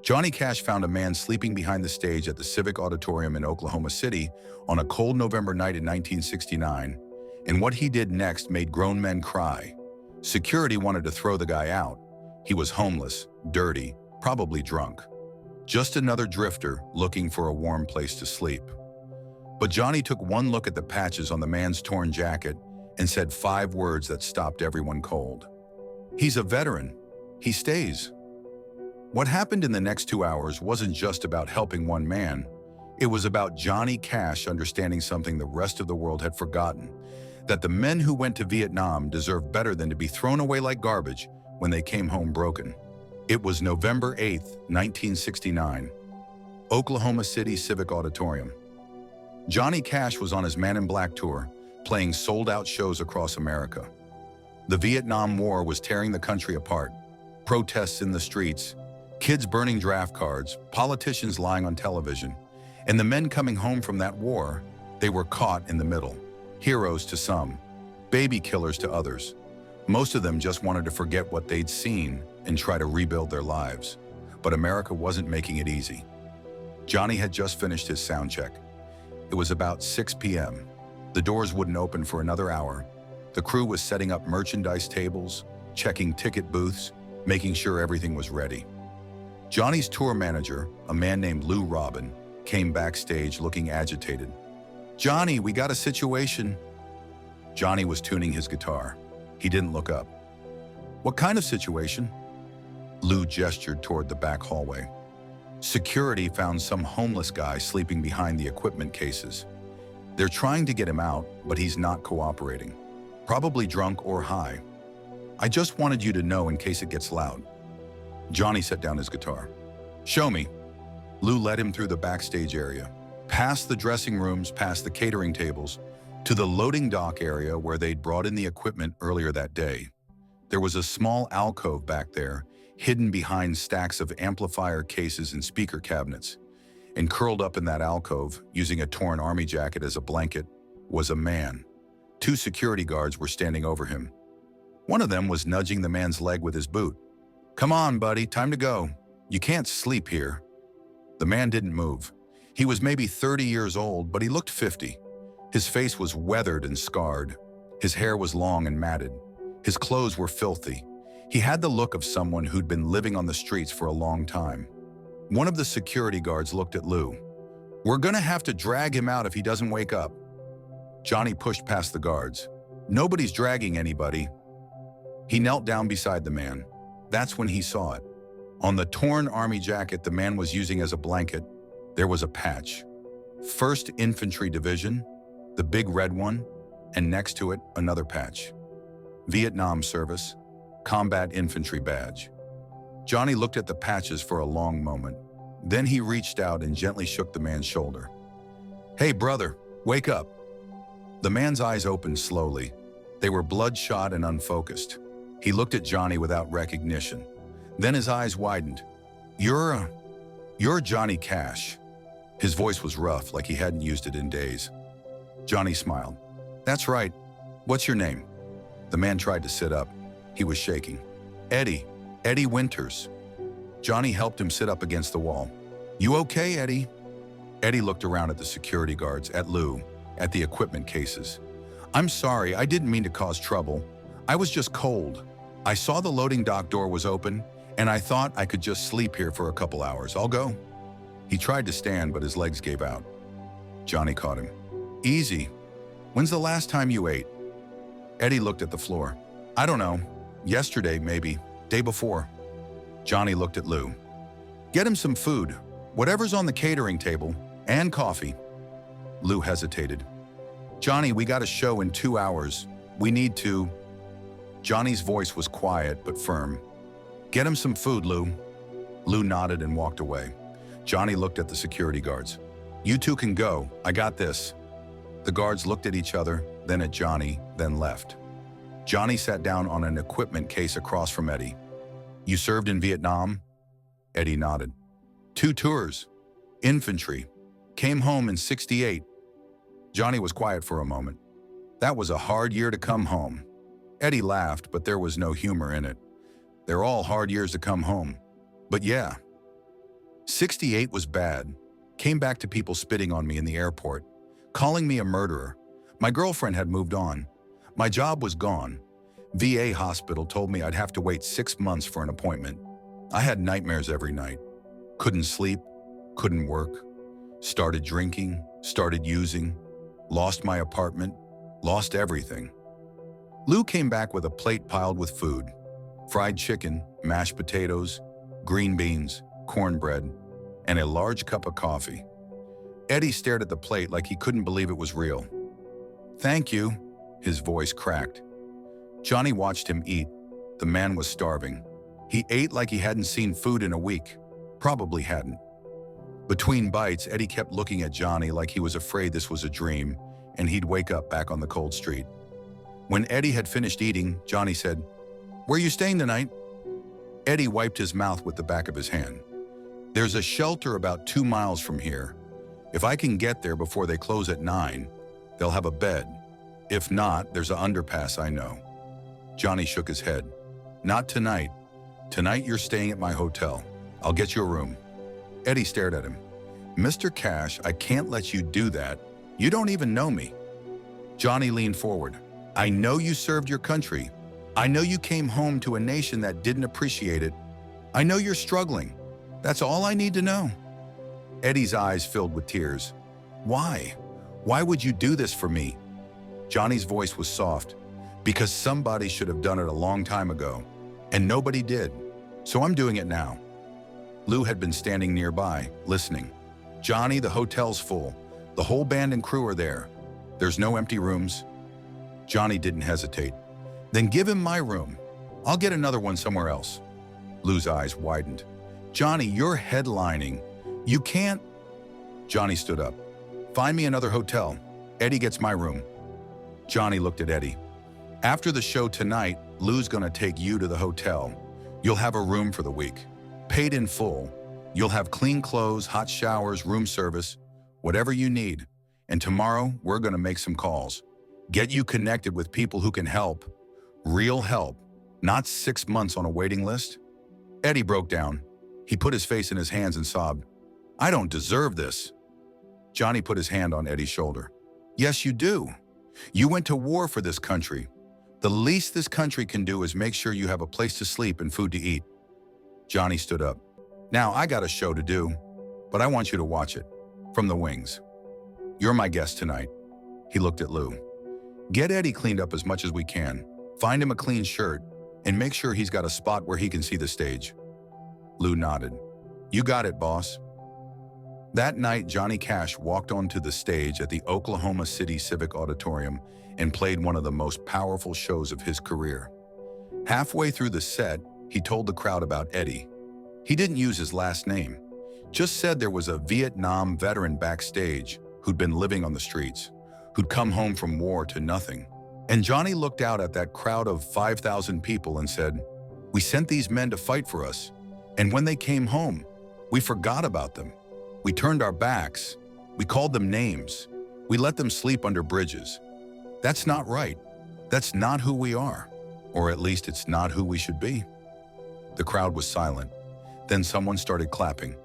Johnny Cash found a man sleeping behind the stage at the Civic Auditorium in Oklahoma City on a cold November night in 1969, and what he did next made grown men cry. Security wanted to throw the guy out. He was homeless, dirty, probably drunk. Just another drifter looking for a warm place to sleep. But Johnny took one look at the patches on the man's torn jacket and said 5 words that stopped everyone cold. "He's a veteran. He stays." What happened in the next 2 hours wasn't just about helping one man. It was about Johnny Cash understanding something the rest of the world had forgotten, that the men who went to Vietnam deserved better than to be thrown away like garbage when they came home broken. It was November 8th, 1969. Oklahoma City Civic Auditorium. Johnny Cash was on his Man in Black tour, playing sold-out shows across America. The Vietnam War was tearing the country apart. Protests in the streets, kids burning draft cards, politicians lying on television, and the men coming home from that war, they were caught in the middle. Heroes to some, baby killers to others. Most of them just wanted to forget what they'd seen and try to rebuild their lives. But America wasn't making it easy. Johnny had just finished his sound check. It was about 6 p.m. The doors wouldn't open for another hour. The crew was setting up merchandise tables, checking ticket booths, making sure everything was ready. Johnny's tour manager, a man named Lou Robin, came backstage looking agitated. "Johnny, we got a situation." Johnny was tuning his guitar. He didn't look up. "What kind of situation?" Lou gestured toward the back hallway. Security found some homeless guy sleeping behind the equipment cases. They're trying to get him out, but he's not cooperating. Probably drunk or high. "I just wanted you to know in case it gets loud." Johnny set down his guitar. "Show me." Lou led him through the backstage area, past the dressing rooms, past the catering tables, to the loading dock area where they'd brought in the equipment earlier that day. There was a small alcove back there, hidden behind stacks of amplifier cases and speaker cabinets. And curled up in that alcove, using a torn army jacket as a blanket, was a man. 2 security guards were standing over him. One of them was nudging the man's leg with his boot. "Come on, buddy, time to go. You can't sleep here." The man didn't move. He was maybe 30 years old, but he looked 50. His face was weathered and scarred. His hair was long and matted. His clothes were filthy. He had the look of someone who'd been living on the streets for a long time. One of the security guards looked at Lou. "We're gonna have to drag him out if he doesn't wake up." Johnny pushed past the guards. "Nobody's dragging anybody." He knelt down beside the man. That's when he saw it. On the torn army jacket the man was using as a blanket, there was a patch. 1st Infantry Division, the big red one, and next to it, another patch. Vietnam Service, Combat Infantry Badge. Johnny looked at the patches for a long moment. Then he reached out and gently shook the man's shoulder. "Hey, brother, wake up." The man's eyes opened slowly. They were bloodshot and unfocused. He looked at Johnny without recognition. Then his eyes widened. You're Johnny Cash." His voice was rough, like he hadn't used it in days. Johnny smiled. "That's right. What's your name?" The man tried to sit up. He was shaking. Eddie Winters." Johnny helped him sit up against the wall. "You okay, Eddie?" Eddie looked around at the security guards, at Lou, at the equipment cases. "I'm sorry, I didn't mean to cause trouble. I was just cold. I saw the loading dock door was open, and I thought I could just sleep here for a couple hours. I'll go." He tried to stand, but his legs gave out. Johnny caught him. "Easy. When's the last time you ate?" Eddie looked at the floor. "I don't know. Yesterday, maybe. Day before." Johnny looked at Lou. "Get him some food. Whatever's on the catering table. And coffee." Lou hesitated. "Johnny, we got a show in 2 hours. We need to..." Johnny's voice was quiet but firm. "Get him some food, Lou." Lou nodded and walked away. Johnny looked at the security guards. "You two can go. I got this." The guards looked at each other, then at Johnny, then left. Johnny sat down on an equipment case across from Eddie. "You served in Vietnam?" Eddie nodded. 2 tours. Infantry. Came home in '68. Johnny was quiet for a moment. "That was a hard year to come home." Eddie laughed, but there was no humor in it. "They're all hard years to come home. But yeah." 68 was bad. Came back to people spitting on me in the airport, calling me a murderer. My girlfriend had moved on. My job was gone. VA hospital told me I'd have to wait 6 months for an appointment. I had nightmares every night. Couldn't sleep, couldn't work. Started drinking, started using, lost my apartment, lost everything. Lou came back with a plate piled with food. Fried chicken, mashed potatoes, green beans, cornbread, and a large cup of coffee. Eddie stared at the plate like he couldn't believe it was real. "Thank you," his voice cracked. Johnny watched him eat. The man was starving. He ate like he hadn't seen food in a week. Probably hadn't. Between bites, Eddie kept looking at Johnny like he was afraid this was a dream, and he'd wake up back on the cold street. When Eddie had finished eating, Johnny said, "Where are you staying tonight?" Eddie wiped his mouth with the back of his hand. "There's a shelter about 2 miles from here. If I can get there before they close at 9, they'll have a bed. If not, there's an underpass I know." Johnny shook his head. "Not tonight. Tonight you're staying at my hotel. I'll get you a room." Eddie stared at him. "Mr. Cash, I can't let you do that. You don't even know me." Johnny leaned forward. "I know you served your country. I know you came home to a nation that didn't appreciate it. I know you're struggling. That's all I need to know." Eddie's eyes filled with tears. "Why? Why would you do this for me?" Johnny's voice was soft. "Because somebody should have done it a long time ago, and nobody did. So I'm doing it now." Lou had been standing nearby, listening. "Johnny, the hotel's full. The whole band and crew are there. There's no empty rooms." Johnny didn't hesitate. "Then give him my room. I'll get another one somewhere else." Lou's eyes widened. "Johnny, you're headlining. You can't..." Johnny stood up. "Find me another hotel. Eddie gets my room." Johnny looked at Eddie. "After the show tonight, Lou's gonna take you to the hotel. You'll have a room for the week. Paid in full. You'll have clean clothes, hot showers, room service, whatever you need. And tomorrow, we're gonna make some calls. Get you connected with people who can help. Real help. Not 6 months on a waiting list." Eddie broke down. He put his face in his hands and sobbed. "I don't deserve this." Johnny put his hand on Eddie's shoulder. "Yes, you do. You went to war for this country. The least this country can do is make sure you have a place to sleep and food to eat." Johnny stood up. "Now, I got a show to do, but I want you to watch it. From the wings. You're my guest tonight." He looked at Lou. "Get Eddie cleaned up as much as we can. Find him a clean shirt, and make sure he's got a spot where he can see the stage." Lou nodded. "You got it, boss." That night, Johnny Cash walked onto the stage at the Oklahoma City Civic Auditorium and played one of the most powerful shows of his career. Halfway through the set, he told the crowd about Eddie. He didn't use his last name, just said there was a Vietnam veteran backstage who'd been living on the streets, who'd come home from war to nothing. And Johnny looked out at that crowd of 5,000 people and said, "We sent these men to fight for us, and when they came home, we forgot about them. We turned our backs. We called them names. We let them sleep under bridges. That's not right. That's not who we are. Or at least it's not who we should be." The crowd was silent. Then someone started clapping.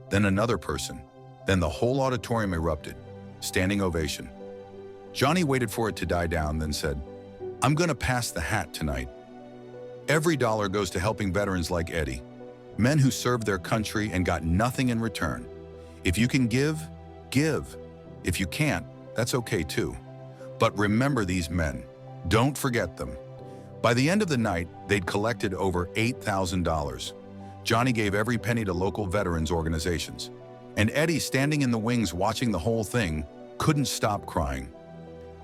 Then another person. Then the whole auditorium erupted. Standing ovation. Johnny waited for it to die down, then said, "I'm gonna pass the hat tonight. Every dollar goes to helping veterans like Eddie. Men who served their country and got nothing in return. If you can give, give. If you can't, that's okay too. But remember these men. Don't forget them." By the end of the night, they'd collected over $8,000. Johnny gave every penny to local veterans organizations. And Eddie, standing in the wings watching the whole thing, couldn't stop crying.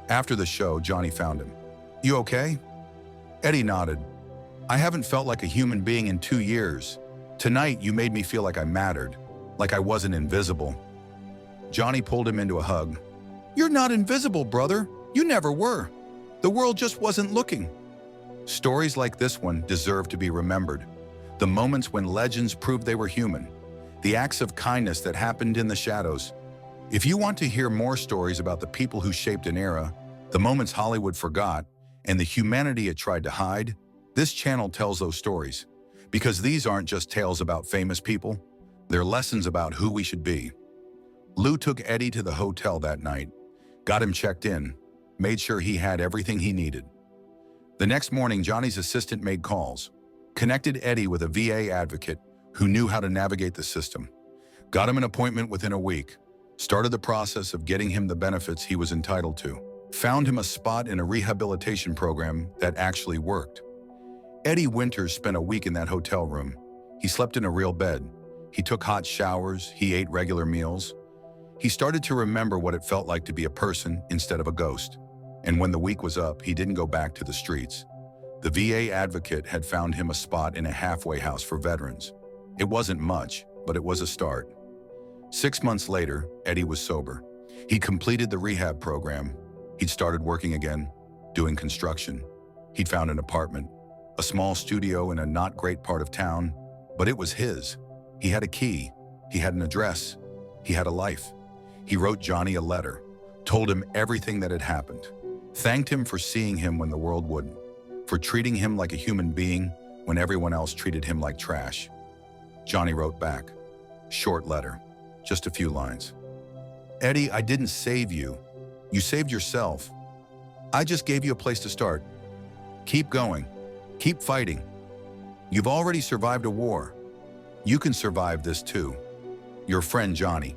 After the show, Johnny found him. "You okay?" Eddie nodded. "I haven't felt like a human being in 2 years. Tonight, you made me feel like I mattered. Like I wasn't invisible." Johnny pulled him into a hug. "You're not invisible, brother. You never were. The world just wasn't looking." Stories like this one deserve to be remembered. The moments when legends proved they were human. The acts of kindness that happened in the shadows. If you want to hear more stories about the people who shaped an era, the moments Hollywood forgot, and the humanity it tried to hide, this channel tells those stories. Because these aren't just tales about famous people. They're lessons about who we should be. Lou took Eddie to the hotel that night, got him checked in, made sure he had everything he needed. The next morning, Johnny's assistant made calls, connected Eddie with a VA advocate who knew how to navigate the system, got him an appointment within a week, started the process of getting him the benefits he was entitled to, found him a spot in a rehabilitation program that actually worked. Eddie Winters spent a week in that hotel room. He slept in a real bed. He took hot showers. He ate regular meals. He started to remember what it felt like to be a person instead of a ghost. And when the week was up, he didn't go back to the streets. The VA advocate had found him a spot in a halfway house for veterans. It wasn't much, but it was a start. 6 months later, Eddie was sober. He completed the rehab program. He'd started working again, doing construction. He'd found an apartment, a small studio in a not great part of town, but it was his. He had a key. He had an address. He had a life. He wrote Johnny a letter, told him everything that had happened, thanked him for seeing him when the world wouldn't, for treating him like a human being when everyone else treated him like trash. Johnny wrote back, short letter, just a few lines. Eddie, I didn't save you. You saved yourself. I just gave you a place to start. Keep going. Keep fighting. You've already survived a war. You can survive this too. Your friend Johnny.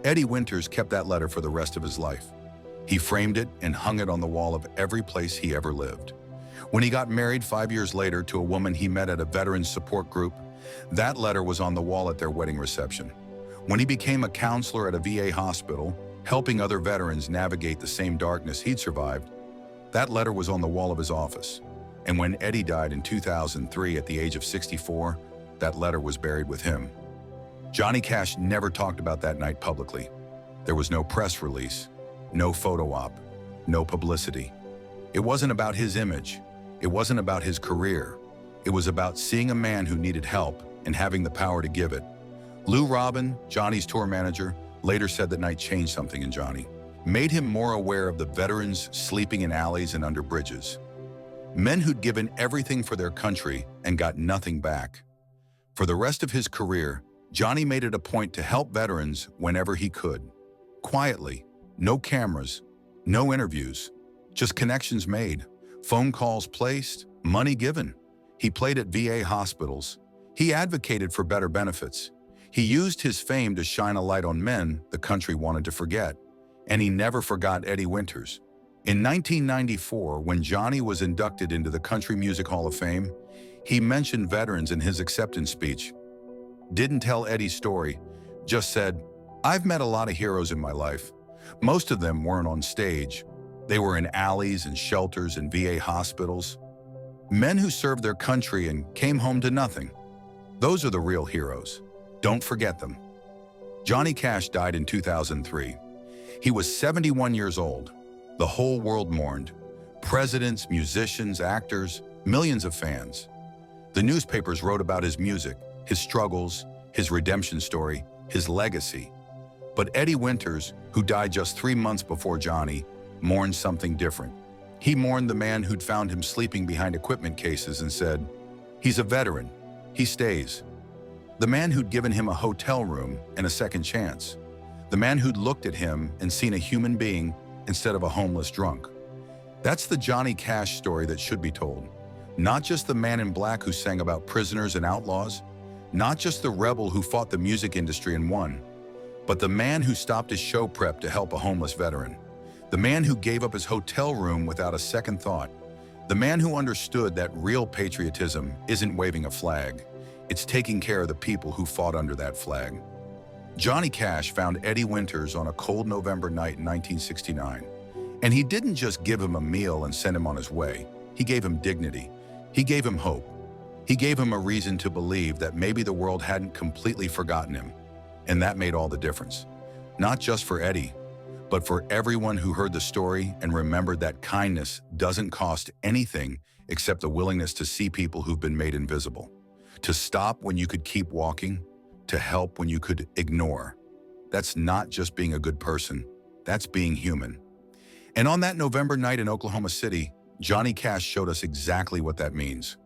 Eddie Winters kept that letter for the rest of his life. He framed it and hung it on the wall of every place he ever lived. When he got married 5 years later to a woman he met at a veterans support group, that letter was on the wall at their wedding reception. When he became a counselor at a VA hospital, helping other veterans navigate the same darkness he'd survived, that letter was on the wall of his office. And when Eddie died in 2003 at the age of 64, that letter was buried with him. Johnny Cash never talked about that night publicly. There was no press release, no photo op, no publicity. It wasn't about his image. It wasn't about his career. It was about seeing a man who needed help and having the power to give it. Lou Robin, Johnny's tour manager, later said that night changed something in Johnny, made him more aware of the veterans sleeping in alleys and under bridges. Men who'd given everything for their country and got nothing back. For the rest of his career, Johnny made it a point to help veterans whenever he could. Quietly, no cameras, no interviews, just connections made, phone calls placed, money given. He played at VA hospitals. He advocated for better benefits. He used his fame to shine a light on men the country wanted to forget. And he never forgot Eddie Winters. In 1994, when Johnny was inducted into the Country Music Hall of Fame, he mentioned veterans in his acceptance speech. Didn't tell Eddie's story, just said, I've met a lot of heroes in my life. Most of them weren't on stage. They were in alleys and shelters and VA hospitals. Men who served their country and came home to nothing. Those are the real heroes. Don't forget them. Johnny Cash died in 2003. He was 71 years old. The whole world mourned. Presidents, musicians, actors, millions of fans. The newspapers wrote about his music, his struggles, his redemption story, his legacy. But Eddie Winters, who died just 3 months before Johnny, mourned something different. He mourned the man who'd found him sleeping behind equipment cases and said, he's a veteran, he stays. The man who'd given him a hotel room and a second chance. The man who'd looked at him and seen a human being instead of a homeless drunk. That's the Johnny Cash story that should be told. Not just the man in black who sang about prisoners and outlaws, not just the rebel who fought the music industry and won, but the man who stopped his show prep to help a homeless veteran. The man who gave up his hotel room without a second thought. The man who understood that real patriotism isn't waving a flag. It's taking care of the people who fought under that flag. Johnny Cash found Eddie Winters on a cold November night in 1969. And he didn't just give him a meal and send him on his way. He gave him dignity. He gave him hope. He gave him a reason to believe that maybe the world hadn't completely forgotten him. And that made all the difference. Not just for Eddie, but for everyone who heard the story and remembered that kindness doesn't cost anything except the willingness to see people who've been made invisible. To stop when you could keep walking, to help when you could ignore. That's not just being a good person, that's being human. And on that November night in Oklahoma City, Johnny Cash showed us exactly what that means.